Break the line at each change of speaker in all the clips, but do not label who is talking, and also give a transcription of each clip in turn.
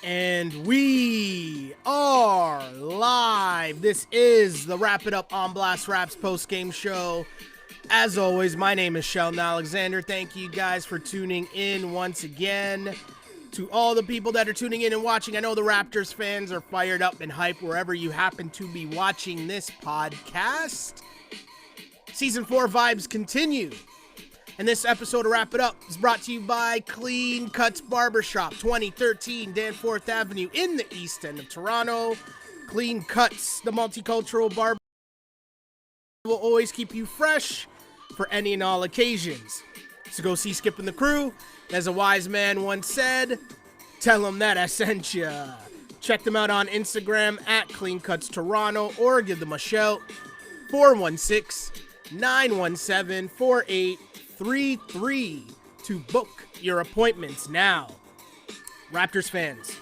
And we are live. This is the Wrap It Up on Blast Raps post-game show. As always, my name is Sheldon Alexander. Thank you guys for tuning in once again. To all the people that are tuning in and watching, I know the Raptors fans are fired up and hyped wherever you happen to be watching this podcast. Season 4 vibes continue. And this episode of Wrap It Up is brought to you by Clean Cuts Barbershop, 2013 Danforth Avenue in the East End of Toronto. Clean Cuts, the multicultural barber, will always keep you fresh for any and all occasions. So go see Skip and the crew. As a wise man once said, tell them that I sent ya. Check them out on Instagram at Clean Cuts Toronto or give them a shout, 416-917-4833 to book your appointments now. Raptors fans,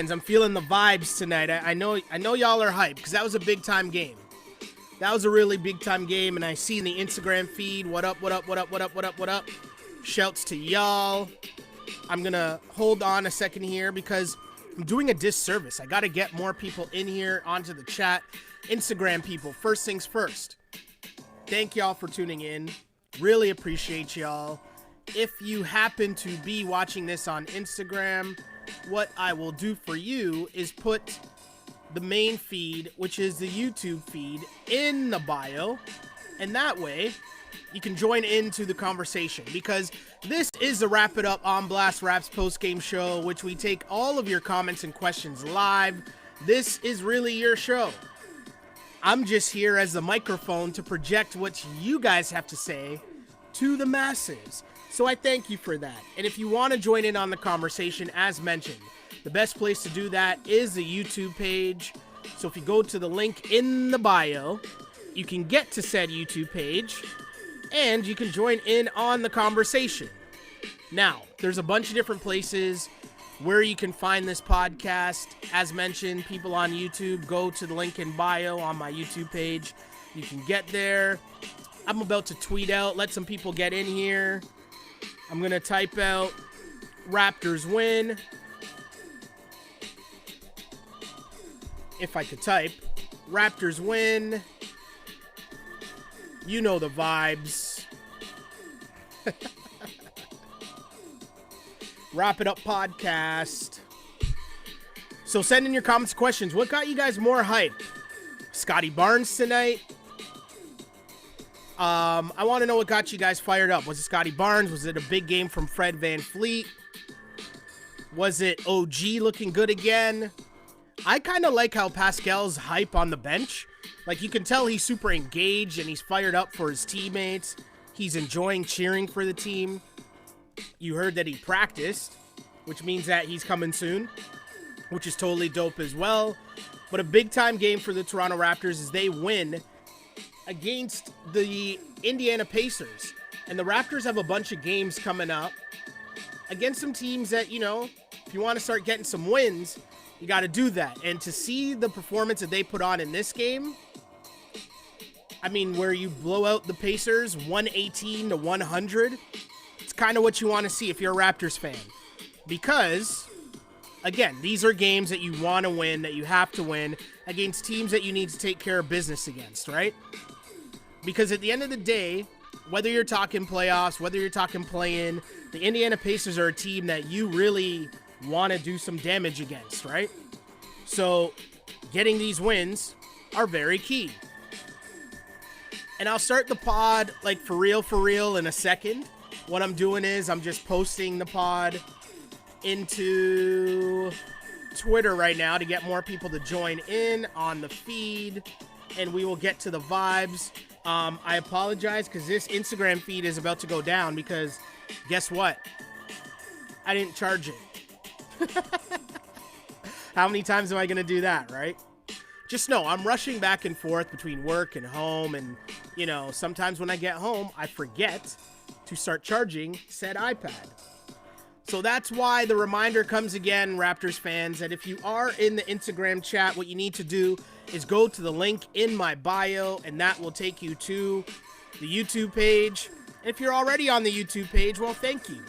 I'm feeling the vibes tonight. I know y'all are hyped because that was a big time game. That was a really big time game, and I see in the Instagram feed, what up. Shouts to y'all. I'm gonna hold on a second here because I'm doing a disservice. I gotta get more people in here onto the chat. Instagram people, first things first. Thank y'all for tuning in. Really appreciate y'all. If you happen to be watching this on Instagram, what I will do for you is put the main feed, which is the YouTube feed, in the bio, and that way you can join into the conversation, because this is the Wrap It Up on Blast Raps post-game show, which we take all of your comments and questions live. This is really your show. I'm just here as the microphone to project what you guys have to say to the masses. So I thank you for that. And if you want to join in on the conversation, as mentioned, the best place to do that is the YouTube page. So if you go to the link in the bio, you can get to said YouTube page and you can join in on the conversation. Now, there's a bunch of different places where you can find this podcast. As mentioned, people on YouTube, go to the link in bio on my YouTube page. You can get there. I'm about to tweet out, let some people get in here. I'm going to type out Raptors win. If I could type Raptors win. You know the vibes. Wrap It Up podcast. So send in your comments, questions. What got you guys more hype? Scotty Barnes tonight. I want to know what got you guys fired up. Was it Scotty Barnes? Was it a big game from Fred VanVleet? Was it OG looking good again? I kind of like how Pascal's hype on the bench. Like, you can tell he's super engaged and he's fired up for his teammates. He's enjoying cheering for the team. You heard that he practiced, which means that he's coming soon, which is totally dope as well. But a big-time game for the Toronto Raptors is they win against the Indiana Pacers. And the Raptors have a bunch of games coming up against some teams that, you know, if you want to start getting some wins, you got to do that. And to see the performance that they put on in this game, I mean, where you blow out the Pacers 118-100, it's kind of what you want to see if you're a Raptors fan. Because, again, these are games that you want to win, that you have to win, against teams that you need to take care of business against, right? Because at the end of the day, whether you're talking playoffs, whether you're talking play-in, the Indiana Pacers are a team that you really want to do some damage against, right? So getting these wins are very key. And I'll start the pod like for real in a second. What I'm doing is I'm just posting the pod into Twitter right now to get more people to join in on the feed, and we will get to the vibes. I apologize because this Instagram feed is about to go down because guess what? I didn't charge it. How many times am I going to do that, right? Just know I'm rushing back and forth between work and home, and, you know, sometimes when I get home, I forget to start charging said iPad. So that's why the reminder comes again, Raptors fans, that if you are in the Instagram chat, what you need to do is go to the link in my bio, and that will take you to the YouTube page. And if you're already on the YouTube page, well, thank you.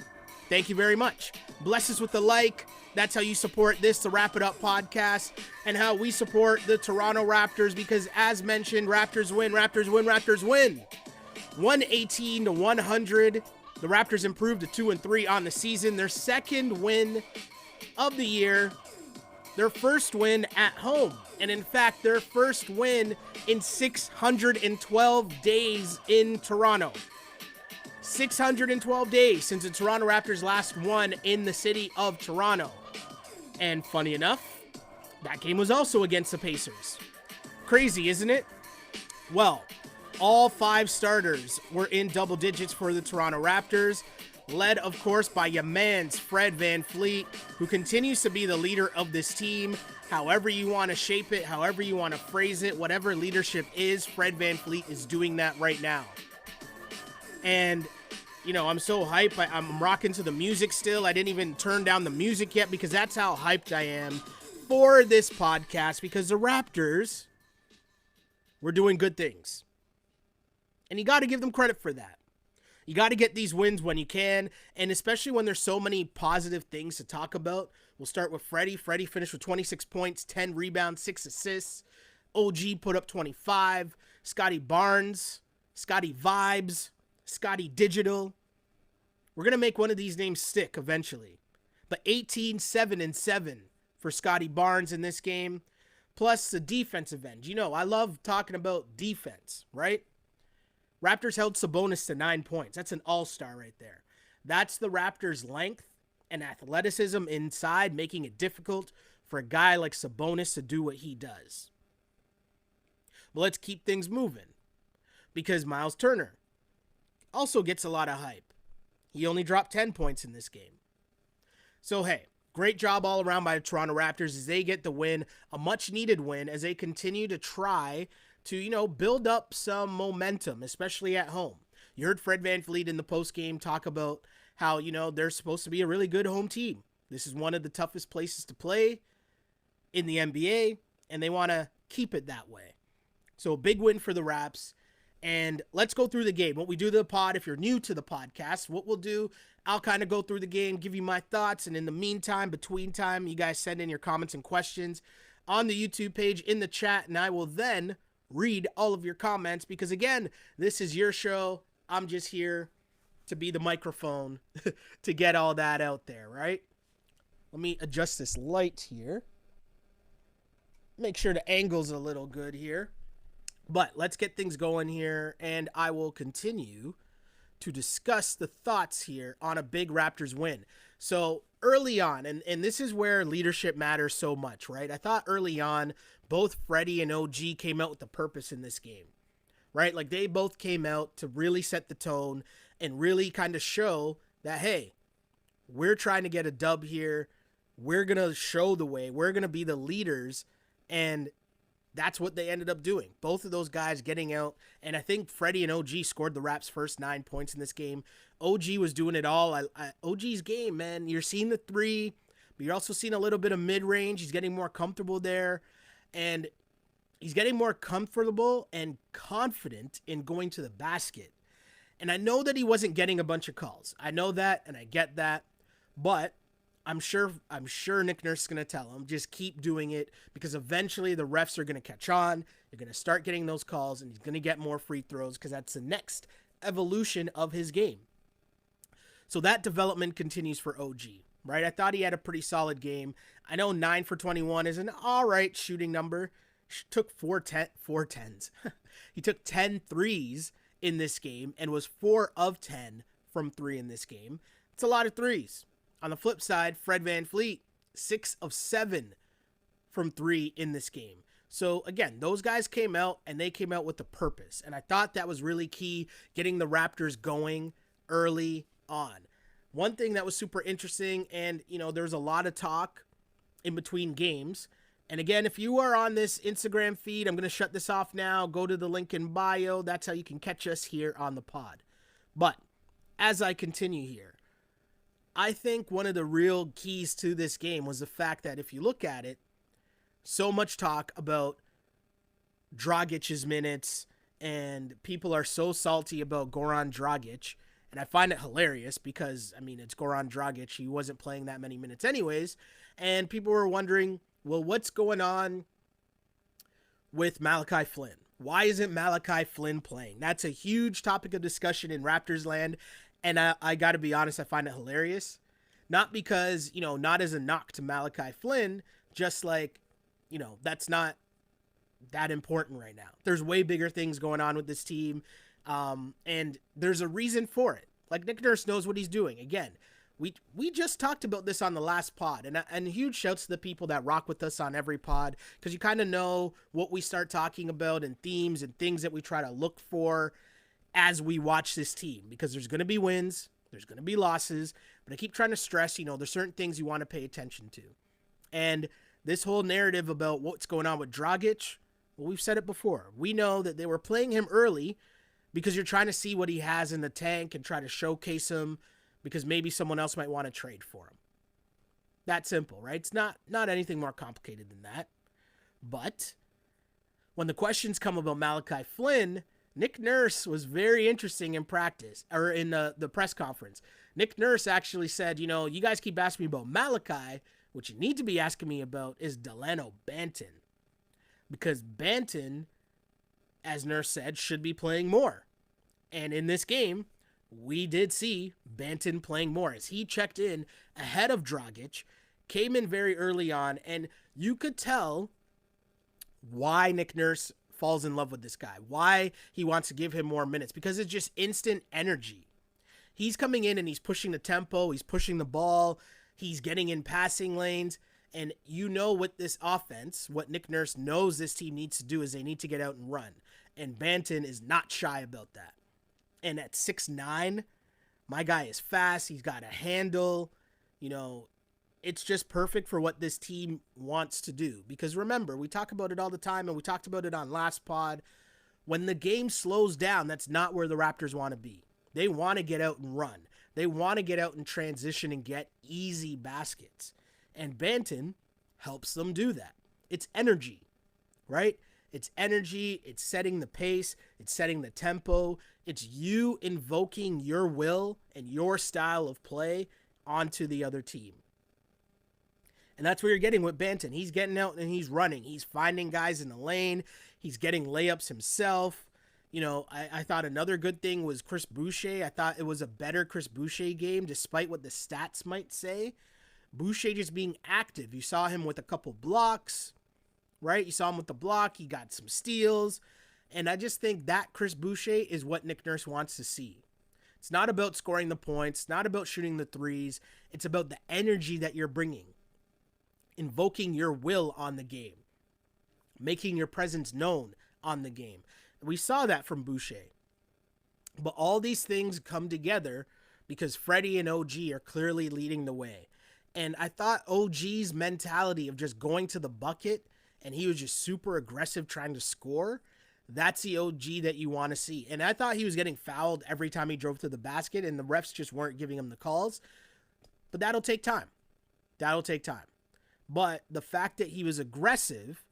Thank you very much. Bless us with the like. That's how you support this, the Wrap It Up podcast, and how we support the Toronto Raptors because, as mentioned, Raptors win, Raptors win, Raptors win. 118-100. The Raptors improved to 2-3 on the season. Their second win of the year. Their first win at home. And in fact, their first win in 612 days in Toronto. 612 days since the Toronto Raptors last won in the city of Toronto. And funny enough, that game was also against the Pacers. Crazy, isn't it? Well, all 5 starters were in double digits for the Toronto Raptors, led, of course, by your man's Fred VanVleet, who continues to be the leader of this team. However you want to shape it, however you want to phrase it, whatever leadership is, Fred VanVleet is doing that right now. And, you know, I'm so hyped. I'm rocking to the music still. I didn't even turn down the music yet because that's how hyped I am for this podcast because the Raptors were doing good things. And you got to give them credit for that. You got to get these wins when you can, and especially when there's so many positive things to talk about. We'll start with Freddie. Freddie finished with 26 points, 10 rebounds, 6 assists. OG put up 25. Scotty Barnes, Scotty Vibes, Scotty Digital. We're going to make one of these names stick eventually. But 18, 7, and 7 for Scotty Barnes in this game. Plus the defensive end. You know, I love talking about defense, right? Raptors held Sabonis to 9 points. That's an all-star right there. That's the Raptors' length and athleticism inside, making it difficult for a guy like Sabonis to do what he does. But let's keep things moving because Miles Turner also gets a lot of hype. He only dropped 10 points in this game. So, hey, great job all around by the Toronto Raptors as they get the win, a much-needed win as they continue to try to, you know, build up some momentum, especially at home. You heard Fred VanVleet in the postgame talk about how, you know, they're supposed to be a really good home team. This is one of the toughest places to play in the NBA, and they want to keep it that way. So a big win for the Raps. And let's go through the game. What we do to the pod, if you're new to the podcast, what we'll do, I'll kind of go through the game, give you my thoughts, and in the meantime, between time, you guys send in your comments and questions on the YouTube page in the chat, and I will then read all of your comments because, again, this is your show. I'm just here to be the microphone to get all that out there, right? Let me adjust this light here. Make sure the angle's a little good here. But let's get things going here, and I will continue to discuss the thoughts here on a big Raptors win. So early on, and this is where leadership matters so much, right? I thought early on, both Freddie and OG came out with a purpose in this game, right? Like they both came out to really set the tone and really kind of show that, hey, we're trying to get a dub here. We're going to show the way. We're going to be the leaders. And that's what they ended up doing. Both of those guys getting out. And I think Freddie and OG scored the Raps' first 9 points in this game. OG was doing it all. OG's game, man. You're seeing the three, but you're also seeing a little bit of mid-range. He's getting more comfortable there. And he's getting more comfortable and confident in going to the basket. And I know that he wasn't getting a bunch of calls. I know that, and I get that. But I'm sure Nick Nurse is going to tell him, just keep doing it because eventually the refs are going to catch on. They're going to start getting those calls, and he's going to get more free throws because that's the next evolution of his game. So that development continues for OG, right? I thought he had a pretty solid game. I know 9 for 21 is an all right shooting number. Took 4 tens. He took 10 threes in this game and was 4 of 10 from 3 in this game. It's a lot of threes. On the flip side, Fred VanVleet, 6 of 7 from 3 in this game. So again, those guys came out and they came out with a purpose. And I thought that was really key, getting the Raptors going early on. One thing that was super interesting, and you know, there's a lot of talk in between games. And again, if you are on this Instagram feed, I'm going to shut this off now. Go to the link in bio. That's how you can catch us here on the pod. But as I continue here, I think one of the real keys to this game was the fact that if you look at it, so much talk about Dragic's minutes, and people are so salty about Goran Dragic. And I find it hilarious because, I mean, it's Goran Dragic. He wasn't playing that many minutes anyways. And people were wondering, well, what's going on with Malachi Flynn? Why isn't Malachi Flynn playing? That's a huge topic of discussion in Raptors land. And I got to be honest, I find it hilarious. Not because, not as a knock to Malachi Flynn, just like, that's not that important right now. There's way bigger things going on with this team. And there's a reason for it. Like, Nick Nurse knows what he's doing. Again, we just talked about this on the last pod, and huge shouts to the people that rock with us on every pod, because you kind of know what we start talking about and themes and things that we try to look for as we watch this team, because there's going to be wins, there's going to be losses, but I keep trying to stress, there's certain things you want to pay attention to. And this whole narrative about what's going on with Dragic, well, we've said it before. We know that they were playing him early because you're trying to see what he has in the tank and try to showcase him, because maybe someone else might want to trade for him. That simple, right? It's not anything more complicated than that. But when the questions come about Malachi Flynn, Nick Nurse was very interesting in practice, or in the press conference. Nick Nurse actually said, you guys keep asking me about Malachi. What you need to be asking me about is Delano Banton. Because Banton, as Nurse said, should be playing more. And in this game, we did see Banton playing more as he checked in ahead of Dragic, came in very early on, and you could tell why Nick Nurse falls in love with this guy, why he wants to give him more minutes, because it's just instant energy. He's coming in and he's pushing the tempo, he's pushing the ball, he's getting in passing lanes, and with this offense, what Nick Nurse knows this team needs to do is they need to get out and run, and Banton is not shy about that. And at 6'9", my guy is fast. He's got a handle. It's just perfect for what this team wants to do. Because remember, we talk about it all the time, and we talked about it on last pod. When the game slows down, that's not where the Raptors want to be. They want to get out and run. They want to get out and transition and get easy baskets. And Banton helps them do that. It's energy, right? It's energy, it's setting the pace, it's setting the tempo, it's you invoking your will and your style of play onto the other team. And that's what you're getting with Banton. He's getting out and he's running. He's finding guys in the lane. He's getting layups himself. I thought another good thing was Chris Boucher. I thought it was a better Chris Boucher game, despite what the stats might say. Boucher just being active. You saw him with a couple blocks. Right? You saw him with the block. He got some steals. And I just think that Chris Boucher is what Nick Nurse wants to see. It's not about scoring the points. It's not about shooting the threes. It's about the energy that you're bringing. Invoking your will on the game. Making your presence known on the game. We saw that from Boucher. But all these things come together because Freddie and OG are clearly leading the way. And I thought OG's mentality of just going to the bucket, and he was just super aggressive trying to score, that's the OG that you want to see. And I thought he was getting fouled every time he drove to the basket, and the refs just weren't giving him the calls. But that'll take time. But the fact that he was aggressive,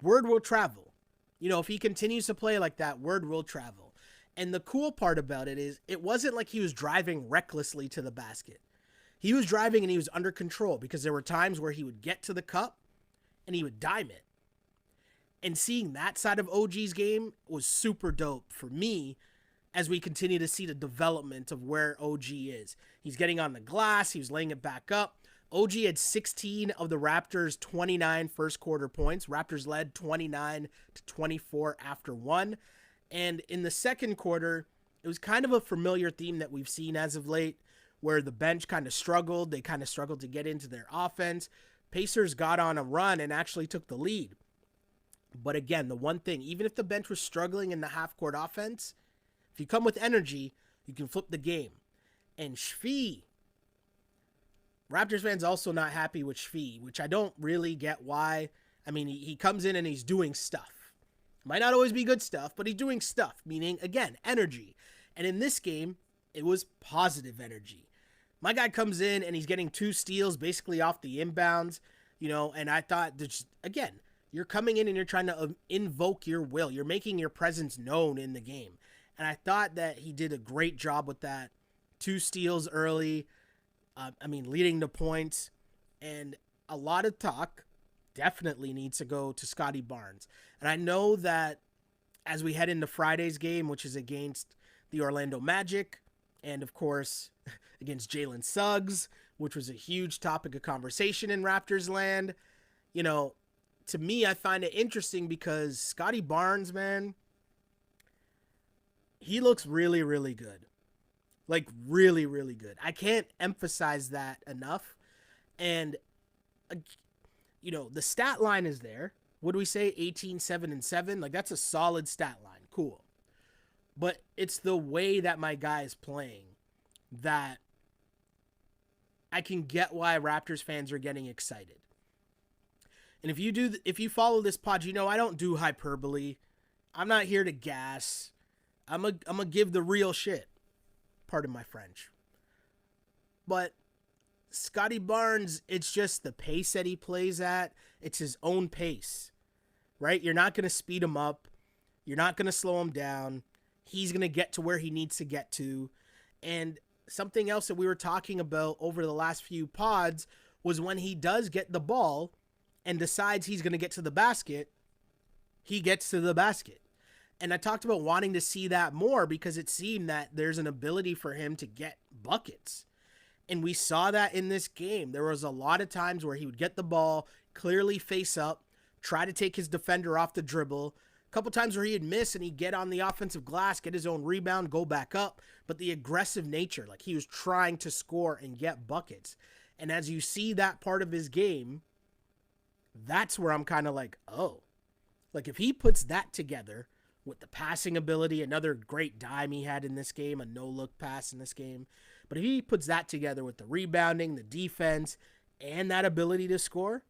word will travel. If he continues to play like that, word will travel. And the cool part about it is it wasn't like he was driving recklessly to the basket. He was driving and he was under control, because there were times where he would get to the cup and he would dime it. And seeing that side of OG's game was super dope for me as we continue to see the development of where OG is. He's getting on the glass. He was laying it back up. OG had 16 of the Raptors' 29 first quarter points. Raptors led 29-24 after one. And in the second quarter, it was kind of a familiar theme that we've seen as of late, where the bench kind of struggled. They kind of struggled to get into their offense. Pacers got on a run and actually took the lead. But again, the one thing, even if the bench was struggling in the half-court offense, if you come with energy, you can flip the game. And Shvee, Raptors fans also not happy with Shvee, which I don't really get why. I mean, he comes in and he's doing stuff. Might not always be good stuff, but he's doing stuff, meaning, again, energy. And in this game, it was positive energy. My guy comes in and he's getting 2 steals basically off the inbounds, and I thought, again, you're coming in and you're trying to invoke your will. You're making your presence known in the game. And I thought that he did a great job with that. 2 steals early. Leading to points. And a lot of talk definitely needs to go to Scotty Barnes. And I know that as we head into Friday's game, which is against the Orlando Magic, and of course, against Jalen Suggs, which was a huge topic of conversation in Raptors land, to me, I find it interesting because Scotty Barnes, man, he looks really, really good. Like, really, really good. I can't emphasize that enough. And, the stat line is there. What do we say? 18, 7, and 7? Like, that's a solid stat line. Cool. But it's the way that my guy is playing that I can get why Raptors fans are getting excited. And if you follow this pod, I don't do hyperbole. I'm not here to gas. I'm gonna give the real shit. Pardon my French. But Scotty Barnes, it's just the pace that he plays at. It's his own pace, right? You're not going to speed him up. You're not going to slow him down. He's going to get to where he needs to get to. And something else that we were talking about over the last few pods was when he does get the ball and decides he's going to get to the basket, he gets to the basket. And I talked about wanting to see that more because it seemed that there's an ability for him to get buckets. And we saw that in this game. There was a lot of times where he would get the ball, clearly face up, try to take his defender off the dribble. A couple times where he'd miss and he'd get on the offensive glass, get his own rebound, go back up. But the aggressive nature, like he was trying to score and get buckets. And as you see that part of his game, that's where I'm kind of like, oh. Like if he puts that together with the passing ability, another great dime he had in this game, a no-look pass in this game. But if he puts that together with the rebounding, the defense, and that ability to score,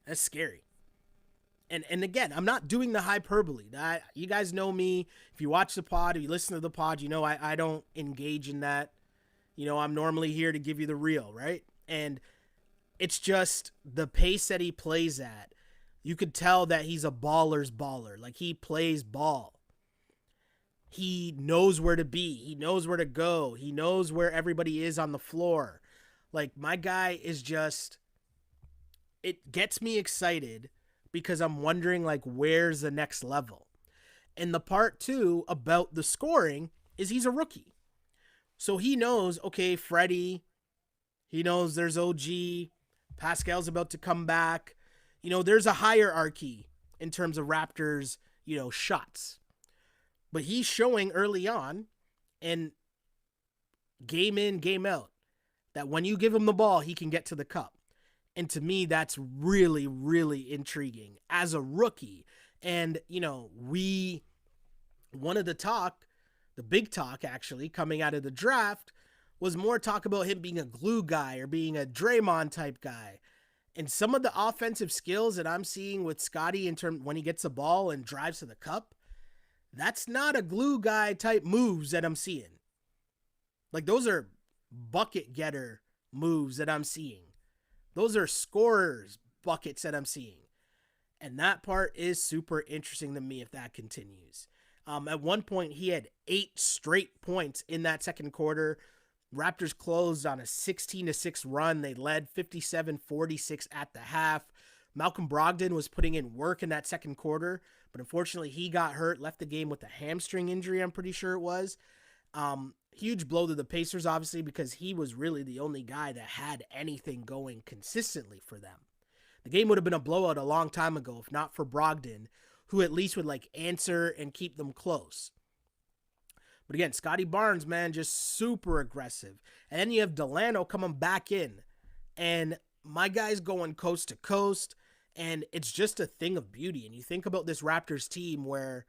that's scary. And again, I'm not doing the hyperbole. You guys know me. If you watch the pod, if you listen to the pod, I don't engage in that. I'm normally here to give you the real, right? And it's just the pace that he plays at. You could tell that he's a baller's baller. Like, he plays ball. He knows where to be. He knows where to go. He knows where everybody is on the floor. Like, my guy is just... It gets me excited because I'm wondering, like, where's the next level? And the part, too, about the scoring is he's a rookie. So he knows, okay, Freddie, he knows there's OG, Pascal's about to come back. There's a hierarchy in terms of Raptors, shots. But he's showing early on and game in, game out that when you give him the ball, he can get to the cup. And to me, that's really, really intriguing as a rookie. And, one of the big talk actually coming out of the draft was more talk about him being a glue guy or being a Draymond type guy. And some of the offensive skills that I'm seeing with Scotty in terms when he gets the ball and drives to the cup, that's not a glue guy type moves that I'm seeing. Like, those are bucket getter moves that I'm seeing. Those are scorers buckets that I'm seeing. And that part is super interesting to me if that continues. At one point, he had 8 straight points in that second quarter. Raptors closed on a 16-6 run. They led 57-46 at the half. Malcolm Brogdon was putting in work in that second quarter, but unfortunately he got hurt, left the game with a hamstring injury, I'm pretty sure it was. Huge blow to the Pacers, obviously, because he was really the only guy that had anything going consistently for them. The game would have been a blowout a long time ago if not for Brogdon, who at least would answer and keep them close. But again, Scotty Barnes, man, just super aggressive. And then you have Delano coming back in. And my guy's going coast to coast. And it's just a thing of beauty. And you think about this Raptors team where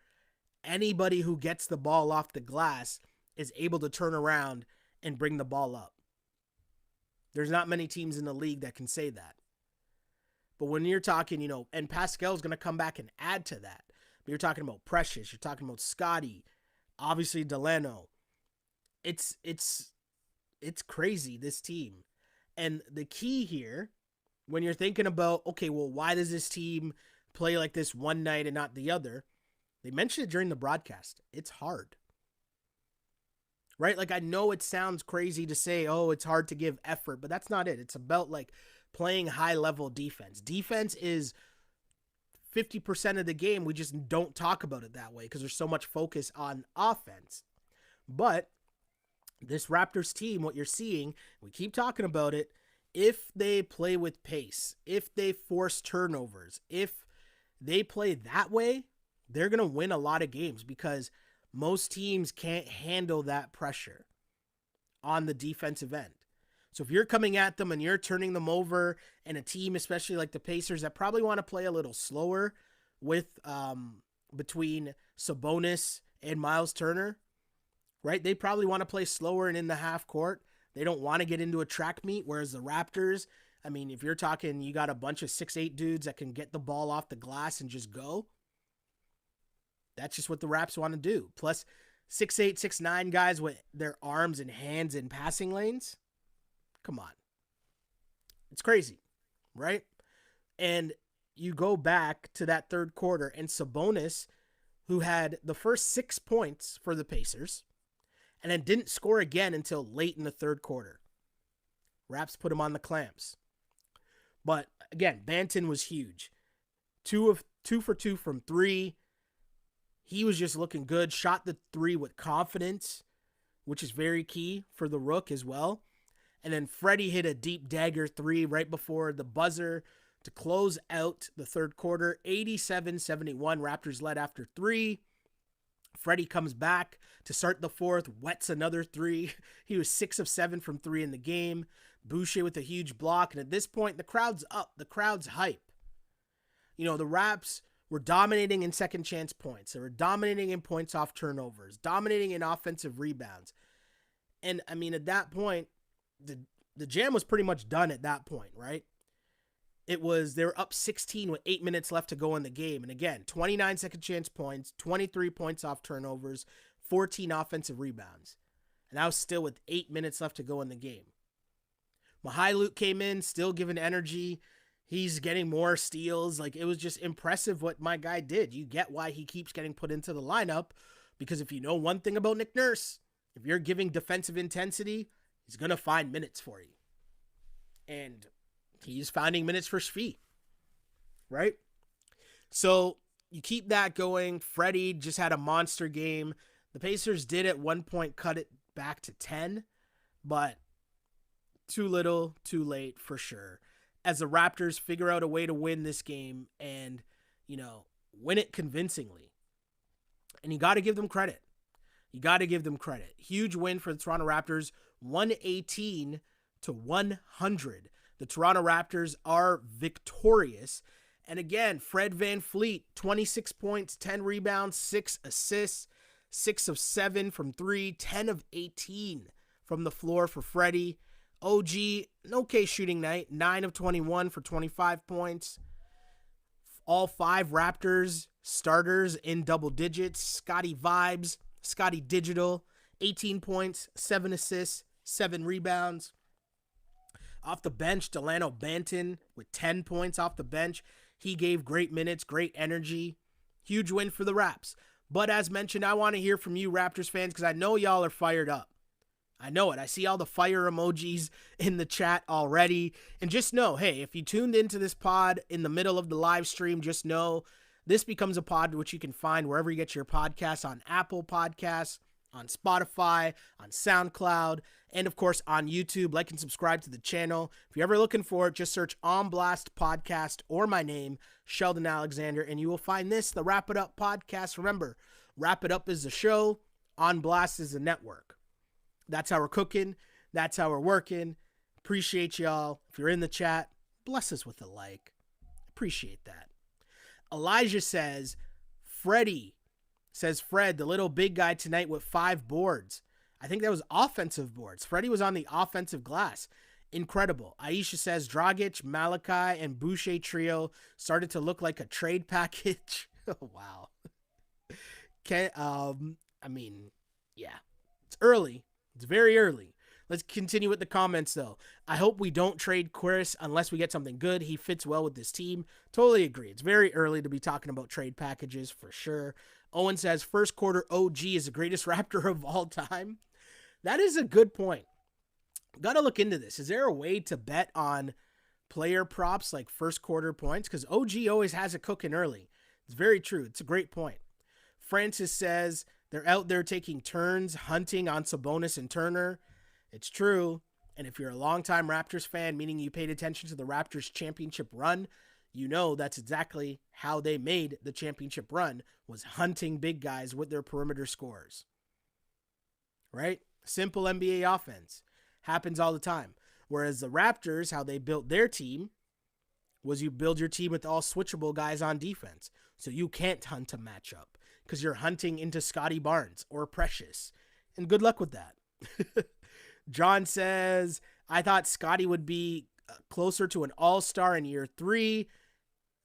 anybody who gets the ball off the glass is able to turn around and bring the ball up. There's not many teams in the league that can say that. But when you're talking, and Pascal's going to come back and add to that. But you're talking about Precious. You're talking about Scotty. Obviously, Delano. It's crazy, this team. And the key here, when you're thinking about, okay, well, why does this team play like this one night and not the other? They mentioned it during the broadcast. It's hard. Right? Like, I know it sounds crazy to say, oh, it's hard to give effort, but that's not it. It's about like playing high level defense. Defense is 50% of the game. We just don't talk about it that way because there's so much focus on offense. But this Raptors team, what you're seeing, we keep talking about it, if they play with pace, if they force turnovers, if they play that way, they're going to win a lot of games because most teams can't handle that pressure on the defensive end. So if you're coming at them and you're turning them over, and a team, especially like the Pacers, that probably want to play a little slower with between Sabonis and Miles Turner, right? They probably want to play slower and in the half court. They don't want to get into a track meet, whereas the Raptors, I mean, if you're talking, you got a bunch of 6'8" dudes that can get the ball off the glass and just go. That's just what the Raps want to do. Plus 6'8", 6'9" guys with their arms and hands in passing lanes. Come on. It's crazy, right? And you go back to that third quarter, and Sabonis, who had the first 6 points for the Pacers, and then didn't score again until late in the third quarter. Raps put him on the clamps. But again, Banton was huge. 2 for 2 from 3. He was just looking good. Shot the 3 with confidence, which is very key for the Rook as well. And then Freddie hit a deep dagger 3 right before the buzzer to close out the third quarter. 87-71. Raptors led after 3. Freddie comes back to start the fourth, wets another 3. He was 6 of 7 from 3 in the game. Boucher with a huge block. And at this point, the crowd's up. The crowd's hype. You know, the Raps were dominating in second chance points. They were dominating in points off turnovers, dominating in offensive rebounds. And, I mean, at that point, the jam was pretty much done at that point, right? They were up 16 with 8 minutes left to go in the game. And again, 29 second chance points, 23 points off turnovers, 14 offensive rebounds. And that was still with 8 minutes left to go in the game. Mihailuk came in, still giving energy. He's getting more steals. Like, it was just impressive what my guy did. You get why he keeps getting put into the lineup, because if you know one thing about Nick Nurse, if you're giving defensive intensity, he's going to find minutes for you. And he's finding minutes for Shvi, right? So you keep that going. Freddie just had a monster game. The Pacers did at one point cut it back to 10, but too little, too late for sure. As the Raptors figure out a way to win this game and, you know, win it convincingly. And you got to give them credit. You got to give them credit. Huge win for the Toronto Raptors, 118-100. The Toronto Raptors are victorious. And again, Fred VanVleet, 26 points, 10 rebounds, 6 assists, 6 of 7 from 3, 10 of 18 from the floor for Freddie. OG, an okay shooting night, 9 of 21 for 25 points. All 5 Raptors starters in double digits. Scotty Vibes, Scotty Digital, 18 points, 7 assists, 7 rebounds. Off the bench, Delano Banton with 10 points off the bench. He gave great minutes, great energy. Huge win for the Raps. But as mentioned, I want to hear from you Raptors fans because I know y'all are fired up. I know it. I see all the fire emojis in the chat already. And just know, hey, if you tuned into this pod in the middle of the live stream, just know this becomes a pod which you can find wherever you get your podcasts, on Apple Podcasts, on Spotify, on SoundCloud, and of course on YouTube. Like and subscribe to the channel. If you're ever looking for it, just search On Blast Podcast or my name, Sheldon Alexander, and you will find this, the Wrap It Up Podcast. Remember, Wrap It Up is the show, On Blast is the network. That's how we're cooking. That's how we're working. Appreciate y'all. If you're in the chat, bless us with a like. Appreciate that. Elijah says, Fred, the little big guy tonight with 5 boards. I think that was offensive boards. Freddie was on the offensive glass. Incredible. Aisha says, Dragic, Malachi, and Boucher trio started to look like a trade package. Oh, wow. Yeah. It's early. It's very early. Let's continue with the comments, though. I hope we don't trade Chris unless we get something good. He fits well with this team. Totally agree. It's very early to be talking about trade packages for sure. Owen says, first quarter OG is the greatest Raptor of all time. That is a good point. Got to look into this. Is there a way to bet on player props like first quarter points? Because OG always has it cooking early. It's very true. It's a great point. Francis says, they're out there taking turns hunting on Sabonis and Turner. It's true. And if you're a longtime Raptors fan, meaning you paid attention to the Raptors championship run, you know that's exactly how they made the championship run, was hunting big guys with their perimeter scores. Right? Simple NBA offense. Happens all the time. Whereas the Raptors, how they built their team was you build your team with all switchable guys on defense. So you can't hunt a matchup because you're hunting into Scotty Barnes or Precious. And good luck with that. John says, I thought Scotty would be closer to an all-star in year 3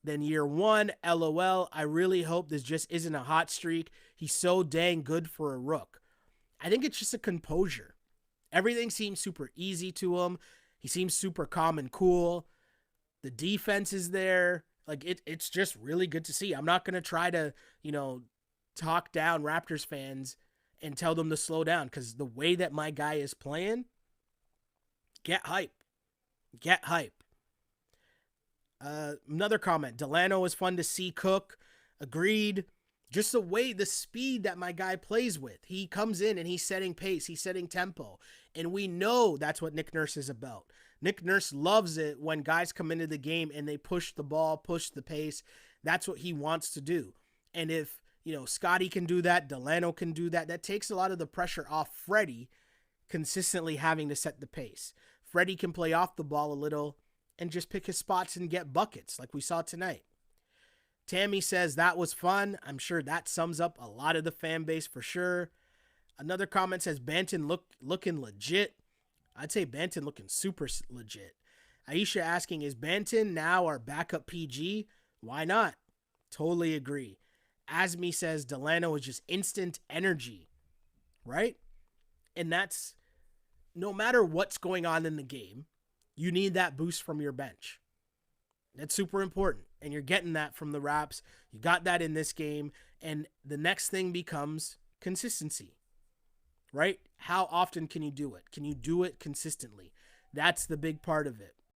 than year 1. LOL. I really hope this just isn't a hot streak. He's so dang good for a rook. I think it's just a composure. Everything seems super easy to him. He seems super calm and cool. The defense is there. Like, it's just really good to see. I'm not going to try to, talk down Raptors fans and tell them to slow down, because the way that my guy is playing, get hype. Get hype. Another comment. Delano was fun to see cook. Agreed. Just the speed that my guy plays with. He comes in and he's setting pace. He's setting tempo. And we know that's what Nick Nurse is about. Nick Nurse loves it when guys come into the game and they push the ball, push the pace. That's what he wants to do. And if, Scotty can do that, Delano can do that, that takes a lot of the pressure off Freddie consistently having to set the pace. Freddie can play off the ball a little and just pick his spots and get buckets like we saw tonight. Tammy says that was fun. I'm sure that sums up a lot of the fan base for sure. Another comment says Banton looking legit. I'd say Banton looking super legit. Aisha asking, is Banton now our backup PG? Why not? Totally agree. Asmi says Delano is just instant energy, right? And that's, no matter what's going on in the game, you need that boost from your bench. That's super important. And you're getting that from the Raps. You got that in this game. And the next thing becomes consistency, right? How often can you do it? Can you do it consistently? That's the big part of it.